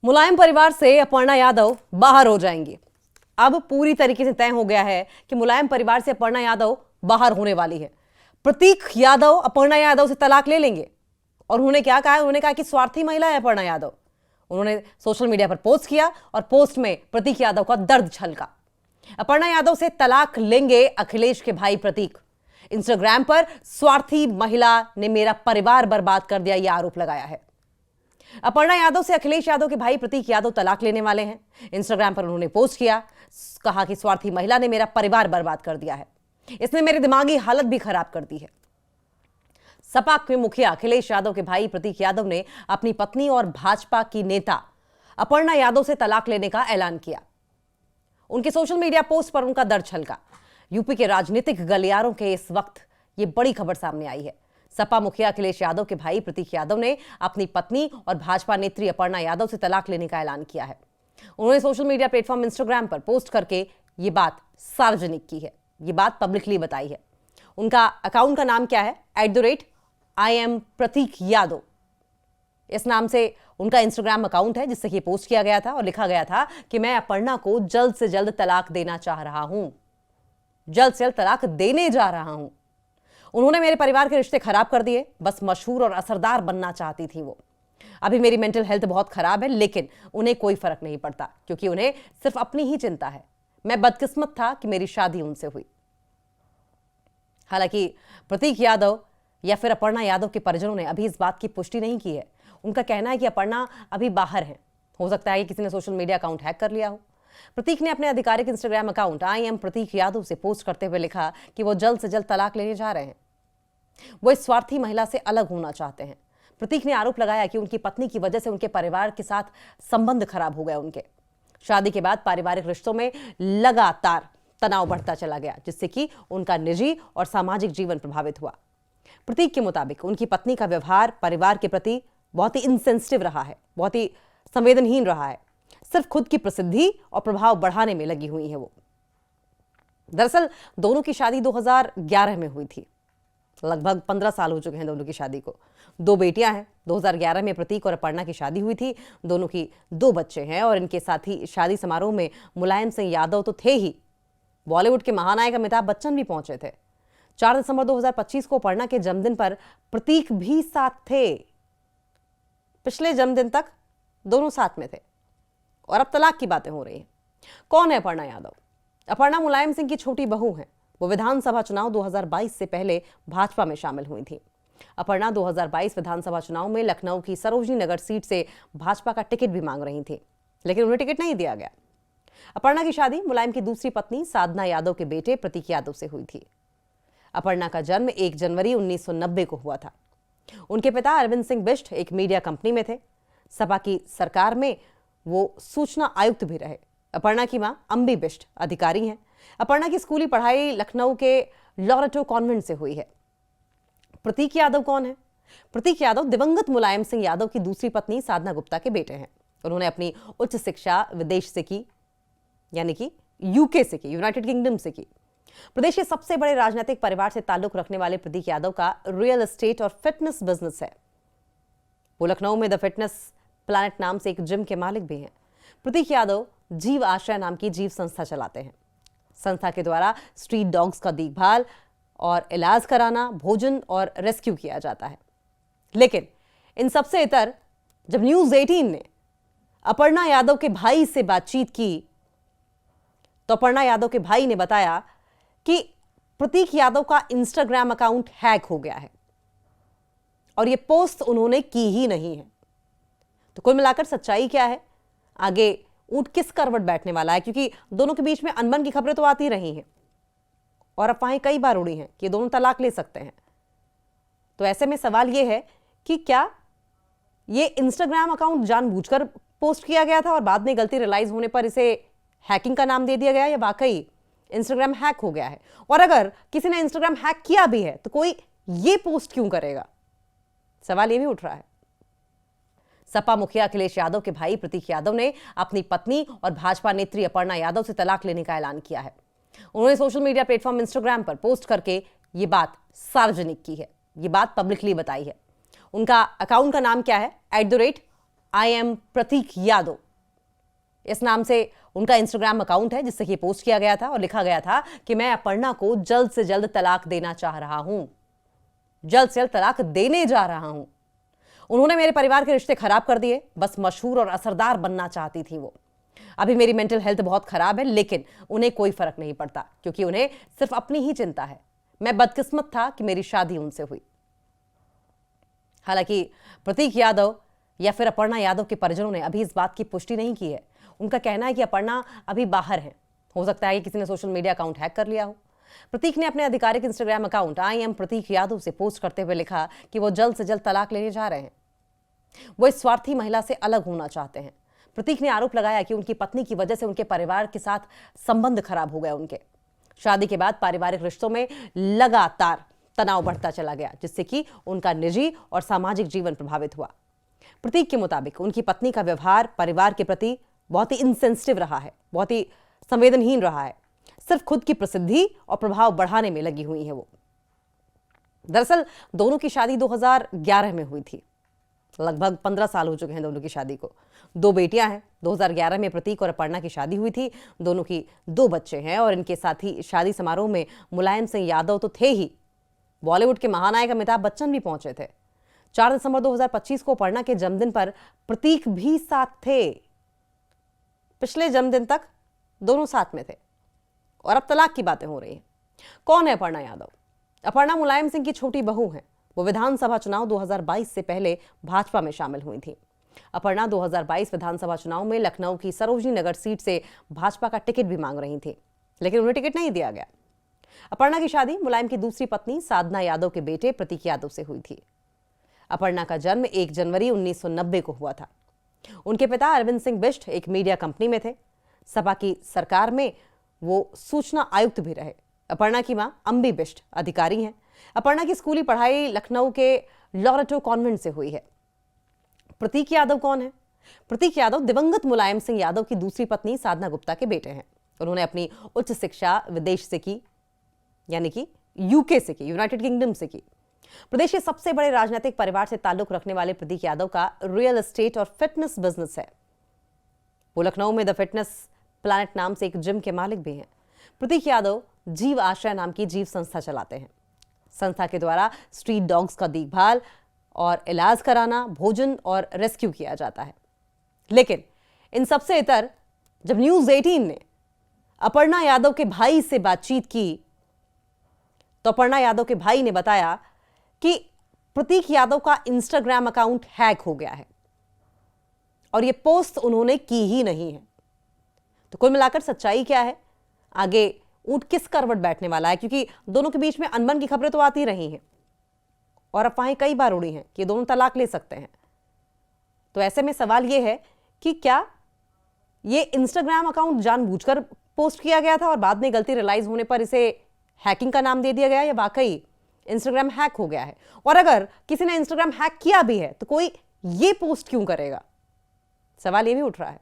मुलायम परिवार से अपर्णा यादव बाहर हो जाएंगी। अब पूरी तरीके से तय हो गया है कि मुलायम परिवार से अपर्णा यादव बाहर होने वाली है। प्रतीक यादव अपर्णा यादव से तलाक ले लेंगे। और उन्होंने क्या कहा? उन्होंने कहा कि स्वार्थी महिला है अपर्णा यादव। उन्होंने सोशल मीडिया पर पोस्ट किया और पोस्ट में प्रतीक यादव का दर्द छलका। अपर्णा यादव से तलाक लेंगे अखिलेश के भाई प्रतीक। इंस्टाग्राम पर स्वार्थी महिला ने मेरा परिवार बर्बाद कर दिया, यह आरोप लगाया है। अपर्णा यादव से अखिलेश यादव के भाई प्रतीक यादव तलाक लेने वाले हैं। इंस्टाग्राम पर उन्होंने पोस्ट किया, कहा कि स्वार्थी महिला ने मेरा परिवार बर्बाद कर दिया है, इसने मेरी दिमागी हालत भी खराब कर दी है। सपा के मुखिया अखिलेश यादव के भाई प्रतीक यादव ने अपनी पत्नी और भाजपा की नेता अपर्णा यादव से तलाक लेने का ऐलान किया। उनके सोशल मीडिया पोस्ट पर उनका दर्द छलका। यूपी के राजनीतिक गलियारों के इस वक्त ये बड़ी खबर सामने आई है। सपा मुखिया अखिलेश यादव के भाई प्रतीक यादव ने अपनी पत्नी और भाजपा नेत्री अपर्णा यादव से तलाक लेने का ऐलान किया है। उन्होंने सोशल मीडिया प्लेटफॉर्म इंस्टाग्राम पर पोस्ट करके ये बात सार्वजनिक की है, ये बात पब्लिकली बताई है। उनका अकाउंट का नाम क्या है? @IM प्रतीक यादव, इस नाम से उनका इंस्टाग्राम अकाउंट है, जिससे ये पोस्ट किया गया था और लिखा गया था कि मैं अपर्णा को जल्द से जल्द तलाक देना चाह रहा हूं, जल्द से जल्द तलाक देने जा रहा हूं। उन्होंने मेरे परिवार के रिश्ते खराब कर दिए, बस मशहूर और असरदार बनना चाहती थी वो। अभी मेरी मेंटल हेल्थ बहुत खराब है, लेकिन उन्हें कोई फर्क नहीं पड़ता, क्योंकि उन्हें सिर्फ अपनी ही चिंता है। मैं बदकिस्मत था कि मेरी शादी उनसे हुई। हालांकि प्रतीक यादव या फिर अपर्णा यादव के परिजनों ने अभी इस बात की पुष्टि नहीं की है। उनका कहना है कि अपर्णा अभी बाहर है, हो सकता है कि किसी ने सोशल मीडिया अकाउंट हैक कर लिया हो। प्रतीक ने अपने आधिकारिक इंस्टाग्राम अकाउंट IM प्रतीक यादव से पोस्ट करते हुए लिखा कि वो जल्द से जल्द तलाक लेने जा रहे हैं। वो इस स्वार्थी महिला से अलग होना चाहते हैं। प्रतीक ने आरोप लगाया कि उनकी पत्नी की वजह से उनके परिवार के साथ संबंध खराब हो गया। उनके शादी के बाद पारिवारिक रिश्तों में लगातार तनाव बढ़ता चला गया, जिससे कि उनका निजी और सामाजिक जीवन प्रभावित हुआ। प्रतीक के मुताबिक उनकी पत्नी का व्यवहार परिवार के प्रति बहुत ही इनसेंसिटिव रहा है, बहुत ही संवेदनहीन रहा है। सिर्फ खुद की प्रसिद्धि और प्रभाव बढ़ाने में लगी हुई है वो। दरअसल दोनों की शादी 2011 में हुई थी। लगभग 15 साल हो चुके हैं दोनों की शादी को। 2 बेटियां हैं। 2011 में प्रतीक और अपर्णा की शादी हुई थी। दोनों की 2 बच्चे हैं और इनके साथ ही शादी समारोह में मुलायम सिंह यादव तो थे ही, बॉलीवुड के महानायक अमिताभ बच्चन भी पहुंचे थे। 4 दिसंबर 2025 को अपर्णा के जन्मदिन पर प्रतीक भी साथ थे। पिछले जन्मदिन तक दोनों साथ में थे और अब तलाक की बातें हो रही हैं। कौन है अपर्णा यादव? अपर्णा मुलायम सिंह की छोटी बहू हैं। वो विधानसभा चुनाव 2022 से पहले भाजपा में शामिल हुई थी। अपर्णा 2022 विधानसभा चुनाव में लखनऊ की सरोजनी नगर सीट से भाजपा का टिकट भी मांग रही थी, लेकिन उन्हें टिकट नहीं दिया गया। अपर्णा की शादी मुलायम की दूसरी पत्नी साधना यादव के बेटे प्रतीक यादव से हुई थी। अपर्णा का जन्म 1 जनवरी 1990 को हुआ था। उनके पिता अरविंद सिंह बिष्ट एक मीडिया कंपनी में थे। सपा की सरकार में वो सूचना आयुक्त भी रहे। अपर्णा की मां अंबी बिष्ट अधिकारी हैं। अपर्णा की स्कूली पढ़ाई लखनऊ के लॉरेटो कॉन्वेंट से हुई है। प्रतीक यादव कौन है? प्रतीक यादव दिवंगत मुलायम सिंह यादव की दूसरी पत्नी साधना गुप्ता के बेटे हैं। उन्होंने अपनी उच्च शिक्षा विदेश से की, यानी कि यूके से की, यूनाइटेड किंगडम से की। प्रदेश के सबसे बड़े राजनीतिक परिवार से ताल्लुक रखने वाले प्रतीक यादव का रियल एस्टेट और फिटनेस बिजनेस है। वो लखनऊ में द फिटनेस प्लैनेट नाम से एक जिम के मालिक भी हैं। प्रतीक यादव जीव आश्रय नाम की जीव संस्था चलाते हैं। संस्था के द्वारा स्ट्रीट डॉग्स का देखभाल और इलाज कराना, भोजन और रेस्क्यू किया जाता है। लेकिन इन सबसे इतर जब न्यूज़ 18 ने अपर्णा यादव के भाई से बातचीत की, तो अपर्णा यादव के भाई ने बताया कि प्रतीक यादव का इंस्टाग्राम अकाउंट हैक हो गया है और यह पोस्ट उन्होंने की ही नहीं है। तो कुल मिलाकर सच्चाई क्या है? आगे ऊंट किस करवट बैठने वाला है? क्योंकि दोनों के बीच में अनबन की खबरें तो आती रही हैं और अफवाहें कई बार उड़ी हैं कि दोनों तलाक ले सकते हैं। तो ऐसे में सवाल यह है कि क्या ये इंस्टाग्राम अकाउंट जानबूझकर पोस्ट किया गया था और बाद में गलती रियलाइज होने पर इसे हैकिंग का नाम दे दिया गया, या वाकई इंस्टाग्राम हैक हो गया है? और अगर किसी ने इंस्टाग्राम हैक किया भी है तो कोई ये पोस्ट क्यों करेगा? सवाल ये भी उठ रहा है। सपा मुखिया अखिलेश यादव के भाई प्रतीक यादव ने अपनी पत्नी और भाजपा नेत्री अपर्णा यादव से तलाक लेने का ऐलान किया है। उन्होंने सोशल मीडिया प्लेटफॉर्म इंस्टाग्राम पर पोस्ट करके ये बात सार्वजनिक की है, ये बात पब्लिकली बताई है। उनका अकाउंट का नाम क्या है? आई एम प्रतीक यादव, इस नाम से उनका इंस्टाग्राम अकाउंट है जिससे कि पोस्ट किया गया था और लिखा गया था कि मैं अपर्णा को जल्द से जल्द तलाक देना चाह रहा हूं, जल्द से जल्द तलाक देने जा रहा हूं। उन्होंने मेरे परिवार के रिश्ते खराब कर दिए, बस मशहूर और असरदार बनना चाहती थी वो। अभी मेरी मेंटल हेल्थ बहुत खराब है, लेकिन उन्हें कोई फर्क नहीं पड़ता क्योंकि उन्हें सिर्फ अपनी ही चिंता है। मैं बदकिस्मत था कि मेरी शादी उनसे हुई। हालांकि प्रतीक यादव या फिर अपर्णा यादव के परिजनों ने अभी इस बात की पुष्टि नहीं की है। उनका कहना है कि अपर्णा अभी बाहर है, हो सकता है कि किसी ने सोशल मीडिया अकाउंट हैक कर लिया हो। प्रतीक ने अपने आधिकारिक इंस्टाग्राम अकाउंट आई एम प्रतीक यादव से पोस्ट करते हुए लिखा कि वो जल्द से जल्द तलाक लेने जा रहे हैं। वो इस स्वार्थी महिला से अलग होना चाहते हैं। प्रतीक ने आरोप लगाया कि उनकी पत्नी की वजह से उनके परिवार के साथ संबंध खराब हो गया। उनके शादी के बाद पारिवारिक रिश्तों में लगातार तनाव बढ़ता चला गया, जिससे कि उनका निजी और सामाजिक जीवन प्रभावित हुआ। प्रतीक के मुताबिक उनकी पत्नी का व्यवहार परिवार के प्रति बहुत ही इनसेंसिटिव रहा है, बहुत ही संवेदनहीन रहा है, सिर्फ खुद की प्रसिद्धि और प्रभाव बढ़ाने में लगी हुई है वो। दरअसल दोनों की शादी 2011 में हुई थी। लगभग 15 साल हो चुके हैं दोनों की शादी को। 2 बेटियां हैं। 2011 में प्रतीक और अपर्णा की शादी हुई थी। दोनों की 2 बच्चे हैं और इनके साथ ही शादी समारोह में मुलायम सिंह यादव तो थे ही, बॉलीवुड के महानायक अमिताभ बच्चन भी पहुंचे थे। 4 दिसंबर 2025 को अपर्णा के जन्मदिन पर प्रतीक भी साथ थे। पिछले जन्मदिन तक दोनों साथ में थे और अब तलाक की बातें हो रही हैं। कौन है अपर्णा यादव? अपर्णा मुलायम सिंह की छोटी बहू हैं। वो विधानसभा चुनाव 2022 से पहले भाजपा में शामिल हुई थी। अपर्णा 2022 विधानसभा चुनाव में लखनऊ की सरोजनी नगर सीट से भाजपा का टिकट भी मांग रही थी, लेकिन उन्हें टिकट नहीं दिया गया। अपर्णा की शादी मुलायम की दूसरी पत्नी साधना यादव के बेटे प्रतीक यादव से हुई थी। अपर्णा का जन्म 1 जनवरी 1990 को हुआ था। उनके पिता अरविंद सिंह बिष्ट एक मीडिया कंपनी में थे। सपा की सरकार में वो सूचना आयुक्त भी रहे। अपर्णा की मां अंबी बिष्ट अधिकारी हैं। अपर्णा की स्कूली पढ़ाई लखनऊ के लॉरेटो कॉन्वेंट से हुई है। प्रतीक यादव कौन है? प्रतीक यादव दिवंगत मुलायम सिंह यादव की दूसरी पत्नी साधना गुप्ता के बेटे हैं। उन्होंने अपनी उच्च शिक्षा विदेश से की, यानी कि यूके से की, यूनाइटेड किंगडम से की। प्रदेश के सबसे बड़े राजनीतिक परिवार से ताल्लुक रखने वाले प्रतीक यादव का रियल एस्टेट और फिटनेस बिजनेस है। वो लखनऊ में द फिटनेस प्लैनेट नाम से एक जिम के मालिक भी हैं। प्रतीक यादव जीव आश्रय नाम की जीव संस्था चलाते हैं। संस्था के द्वारा स्ट्रीट डॉग्स का देखभाल और इलाज कराना, भोजन और रेस्क्यू किया जाता है। लेकिन इन सबसे इतर जब न्यूज़ 18 ने अपर्णा यादव के भाई से बातचीत की तो अपर्णा यादव के भाई ने बताया कि प्रतीक यादव का इंस्टाग्राम अकाउंट हैक हो गया है और यह पोस्ट उन्होंने की ही नहीं है। तो कुल मिलाकर सच्चाई क्या है? आगे ऊंट किस करवट बैठने वाला है? क्योंकि दोनों के बीच में अनबन की खबरें तो आती रही हैं और अफवाहें कई बार उड़ी हैं कि दोनों तलाक ले सकते हैं। तो ऐसे में सवाल यह है कि क्या ये इंस्टाग्राम अकाउंट जानबूझकर पोस्ट किया गया था और बाद में गलती रियलाइज होने पर इसे हैकिंग का नाम दे दिया गया, या वाकई इंस्टाग्राम हैक हो गया है? और अगर किसी ने इंस्टाग्राम हैक किया भी है तो कोई ये पोस्ट क्यों करेगा? सवाल ये भी उठ रहा है।